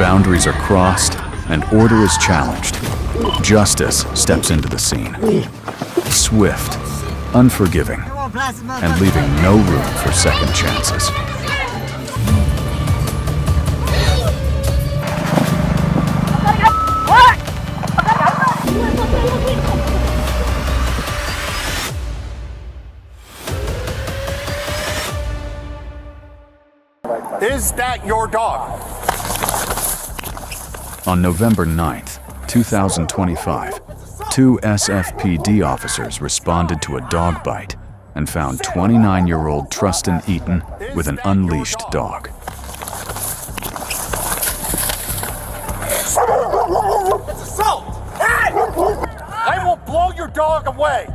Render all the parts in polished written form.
boundaries are crossed and order is challenged, justice steps into the scene. Swift, unforgiving, and leaving no room for second chances. Is that your dog? On November 9th, 2025, two SFPD officers responded to a dog bite and found 29-year-old Trustin Eaton with an unleashed dog. It's assault! Hey! I will blow your dog away!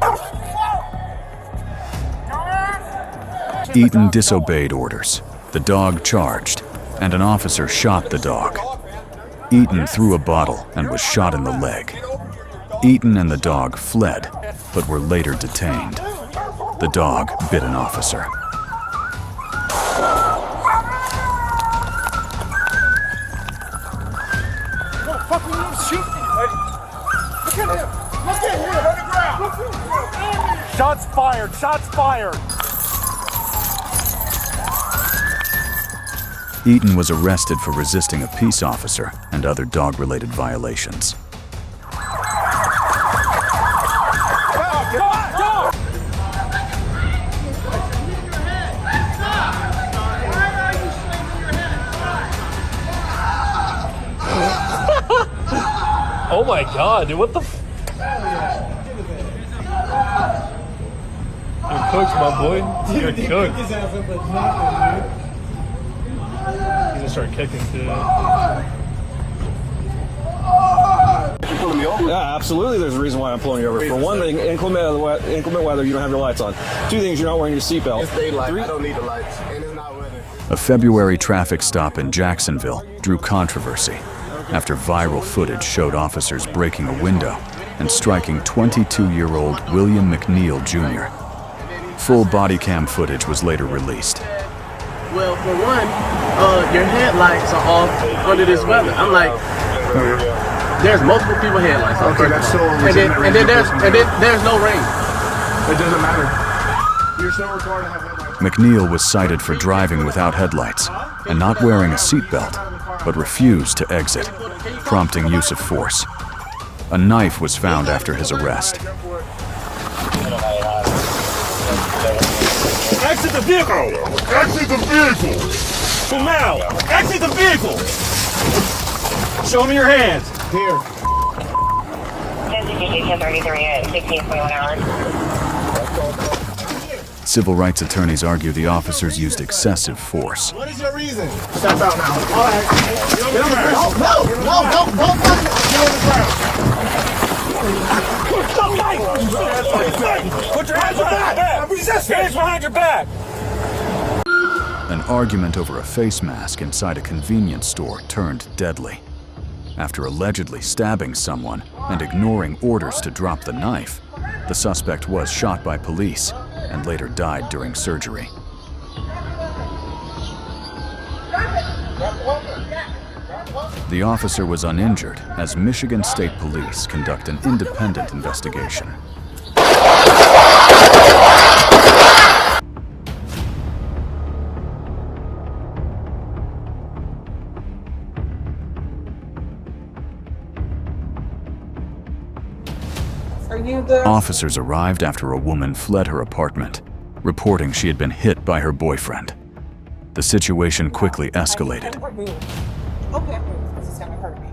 Eaton disobeyed orders. The dog charged, and an officer shot the dog. Eaton threw a bottle and was shot in the leg. Eaton and the dog fled, but were later detained. The dog bit an officer. Shots fired! Shots fired! Eaton was arrested for resisting a peace officer and other dog-related violations. Oh my god, dude, what the f- You're cooked, my boy. You're cooked. He's gonna start kicking, too. Yeah, absolutely there's a reason why I'm pulling you over. For one thing, inclement weather, you don't have your lights on. Two things, you're not wearing your seatbelt. It's daylight, I don't need the lights, and it's not weather. A February traffic stop in Jacksonville drew controversy after viral footage showed officers breaking a window and striking 22-year-old William McNeil Jr. Full body cam footage was later released. Well, for one, your headlights are off under this weather. I'm like, there's multiple people headlights off. Okay, that's so and then there's no rain. It doesn't matter. You're so required to have headlights. McNeil was cited for driving without headlights and not wearing a seatbelt, but refused to exit, prompting use of force. A knife was found after his arrest. Exit the vehicle! Exit the vehicle! So now, exit the vehicle! Show me your hands. Here. 1033 at 16.1 hours. Civil rights attorneys argue the officers used excessive force. What is your reason? Step out now. All right. Get on the ground. No. Put your hands behind your back! Hands behind your back! An argument over a face mask inside a convenience store turned deadly. After allegedly stabbing someone and ignoring orders to drop the knife, the suspect was shot by police and later died during surgery. The officer was uninjured as Michigan State Police conduct an independent investigation. Officers arrived after a woman fled her apartment, reporting she had been hit by her boyfriend. The situation quickly escalated.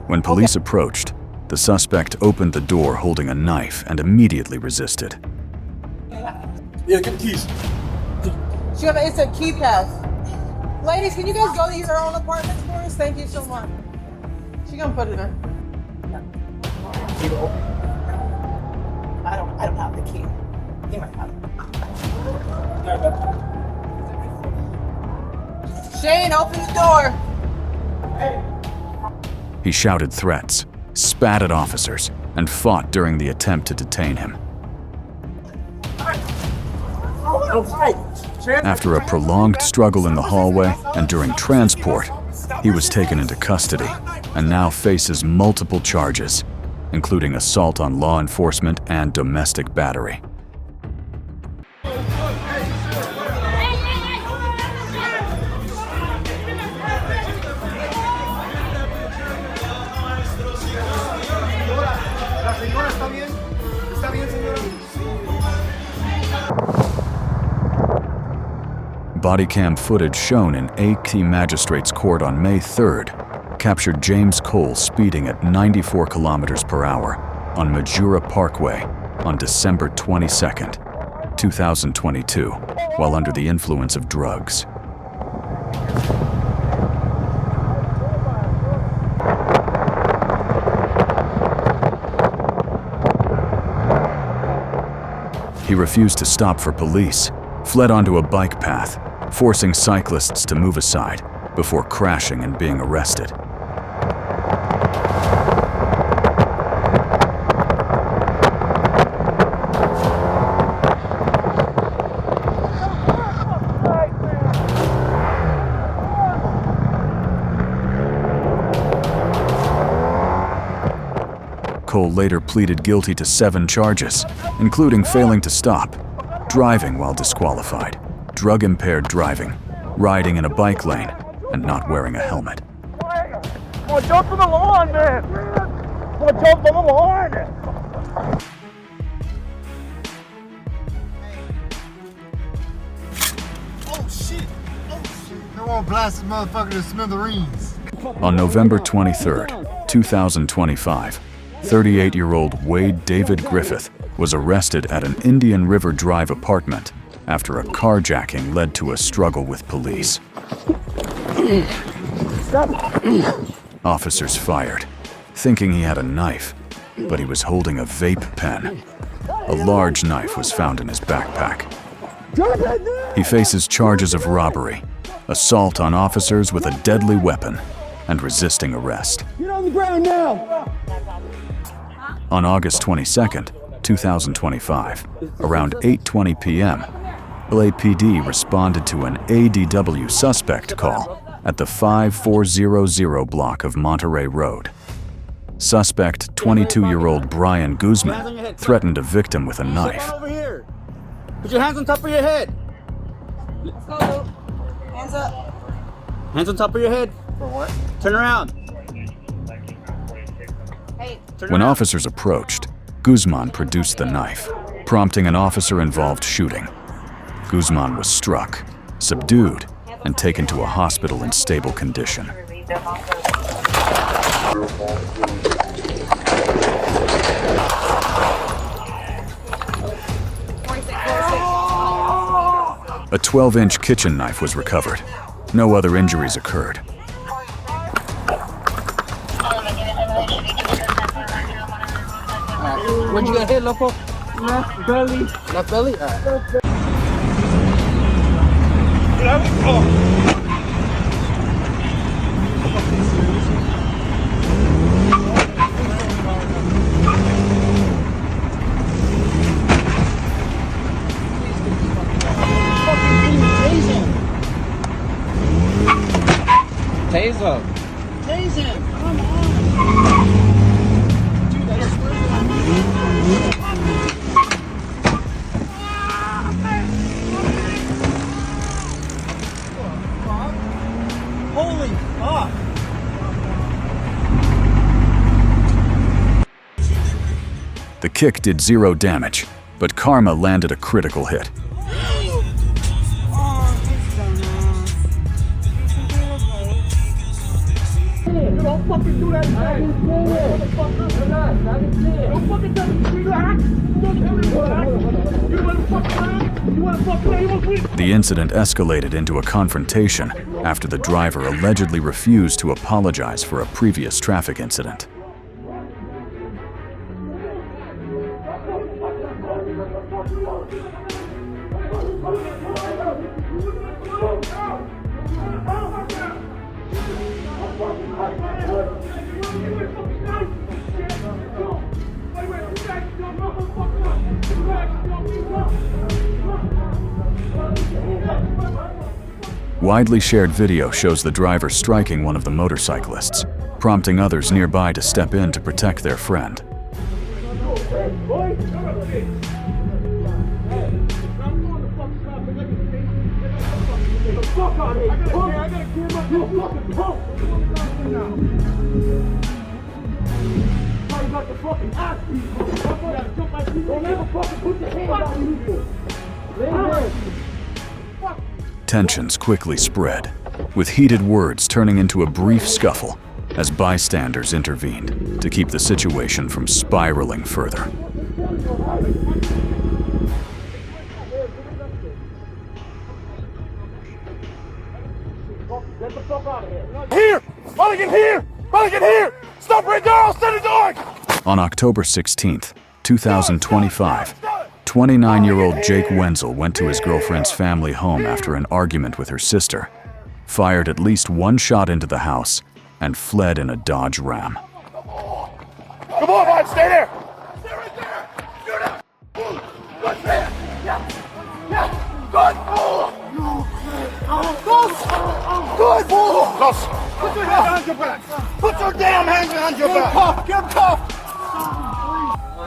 When police approached, the suspect opened the door holding a knife and immediately resisted. Yeah, get the keys. She have an instant key pass. Ladies, can you guys go to use our own apartments for us? Thank you so much. She gonna put it in. I don't have the key. You might have it. Shane, open the door. He shouted threats, spat at officers, and fought during the attempt to detain him. After a prolonged struggle in the hallway and during transport, He was taken into custody and now faces multiple charges, including assault on law enforcement and domestic battery. Bodycam footage shown in AT Magistrates Court on May 3rd captured James Cole speeding at 94 kilometers per hour on Majura Parkway on December 22nd, 2022, while under the influence of drugs. He refused to stop for police, fled onto a bike path, forcing cyclists to move aside before crashing and being arrested. Cole later pleaded guilty to 7 charges, including failing to stop, driving while disqualified, drug-impaired driving, riding in a bike lane, and not wearing a helmet. Come on, jump on the lawn, man! Come on, jump on the lawn! Oh shit! Oh shit! No one blast this motherfucker to smithereens. On November 23rd, 2025, 38-year-old Wade David Griffith was arrested at an Indian River Drive apartment after a carjacking led to a struggle with police. Officers fired, thinking he had a knife, but he was holding a vape pen. A large knife was found in his backpack. He faces charges of robbery, assault on officers with a deadly weapon, and resisting arrest. Get on the ground now! On August 22nd, 2025, around 8:20 p.m., LAPD responded to an ADW suspect call at the 5400 block of Monterey Road. Suspect, 22-year-old Brian Guzman, threatened a victim with a knife. Over here! Put your hands on top of your head! Let's go, Luke. Hands up. Hands on top of your head. For what? Turn around. Hey. When officers approached, Guzman produced the knife, prompting an officer-involved shooting. Guzman was struck, subdued, and taken to a hospital in stable condition. A 12-inch kitchen knife was recovered. No other injuries occurred. Where'd you get hit, loco? Left belly. Left belly? Alright. Taser. Taser. Come on. Dude, I swear holy fuck. The kick did 0 damage, but Karma landed a critical hit. Don't fucking do that. I didn't see it. I didn't see it. Don't fucking tell me to relax. Don't tell me to relax. You wanna fuck around? You wanna fuck around? You wanna sleep? The incident escalated into a confrontation after the driver allegedly refused to apologize for a previous traffic incident. Widely shared video shows the driver striking one of the motorcyclists, prompting others nearby to step in to protect their friend. Tensions quickly spread, with heated words turning into a brief scuffle as bystanders intervened to keep the situation from spiraling further. Here! Mulligan here! Mulligan here! Stop right there! I'll send it dark! On October 16th, 2025, 29-year-old Jake Wenzel went to his girlfriend's family home after an argument with her sister, fired at least one shot into the house, and fled in a Dodge Ram. Come on, Mike, stay there! Stay right there! Shoot him! Good man! Yeah! Good! Good! Gus! Put your hand on your back! Put your damn hands on your back! Get cuffed!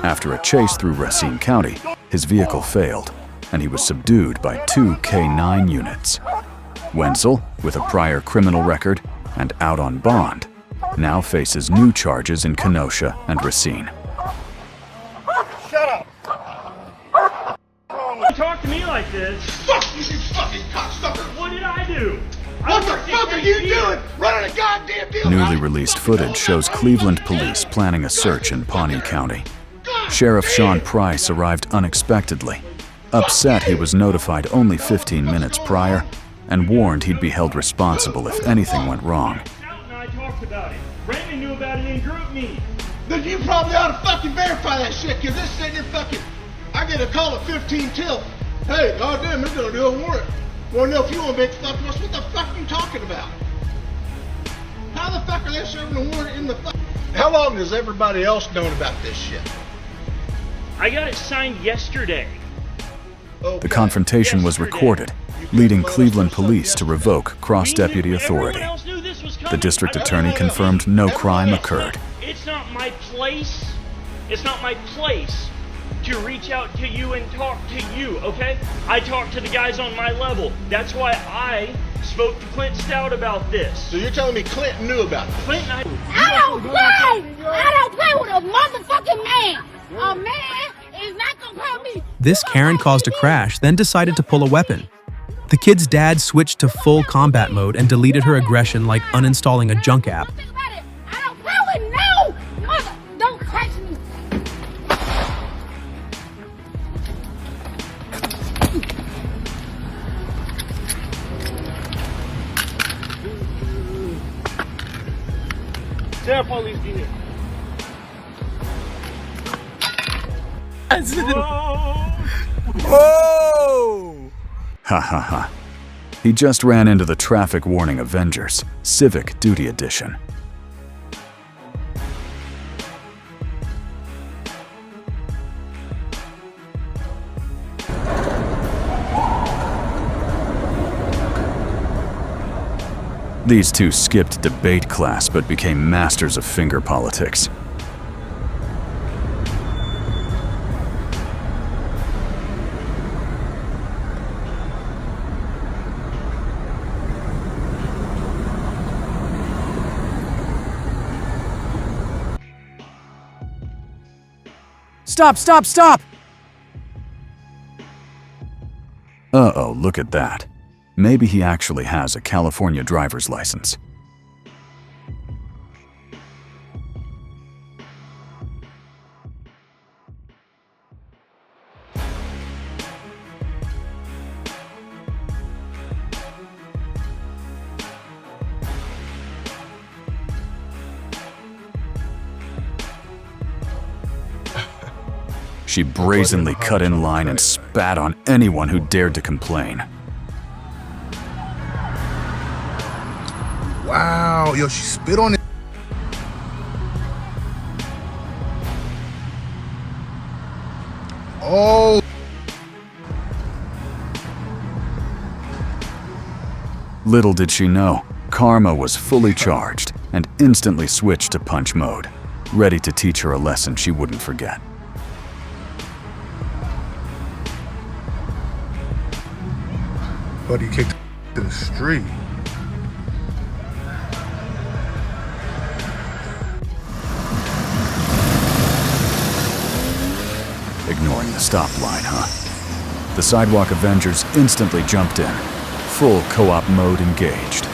After a chase through Racine County, his vehicle failed, and he was subdued by 2 K-9 units. Wenzel, with a prior criminal record and out on bond, now faces new charges in Kenosha and Racine. Shut up! Talk to me like this. Fuck you, you fucking cocksucker! What did I do? What the fuck are you doing? Running a goddamn deal! Newly released footage shows Cleveland police planning a search in Pawnee County. Sheriff Sean Price arrived unexpectedly, upset he was notified only 15 minutes prior, and warned he'd be held responsible if anything went wrong. Scout and I talked about it. Brandon knew about it in group meeting. Then you probably ought to fucking verify that shit, cause this sitting here fucking... I get a call at 15 till. Hey, goddamn, it's gonna do a warrant. Wanna know if you wanna make fuck with us? What the fuck are you talking about? How the fuck are they serving a warrant in the fuck? How long has everybody else known about this shit? I got it signed yesterday. The confrontation was recorded, leading Cleveland police to revoke cross-deputy authority. The district attorney confirmed no crime occurred. It's not my place. It's not my place to reach out to you and talk to you, okay? I talk to the guys on my level. That's why I spoke to Clint Stout about this. So you're telling me Clinton knew about this? Clint and I don't play! I don't play with a motherfucking man! A man is not gonna call me. This Karen caused a crash, then decided to pull a weapon. The kid's dad switched to full combat mode and deleted her aggression like uninstalling a junk app. I don't play with no mother. Don't touch me. Sarah, police, be here. Whoa! Ha ha ha. He just ran into the traffic warning Avengers, Civic Duty Edition. These two skipped debate class but became masters of finger politics. Stop, stop, stop! Uh-oh, look at that. Maybe he actually has a California driver's license. She brazenly cut in line and spat on anyone who dared to complain. Wow, yo, she spit on it. Oh. Little did she know, Karma was fully charged and instantly switched to punch mode, ready to teach her a lesson she wouldn't forget. Buddy kicked to the street. Ignoring the stop line, huh? The Sidewalk Avengers instantly jumped in, full co-op mode engaged.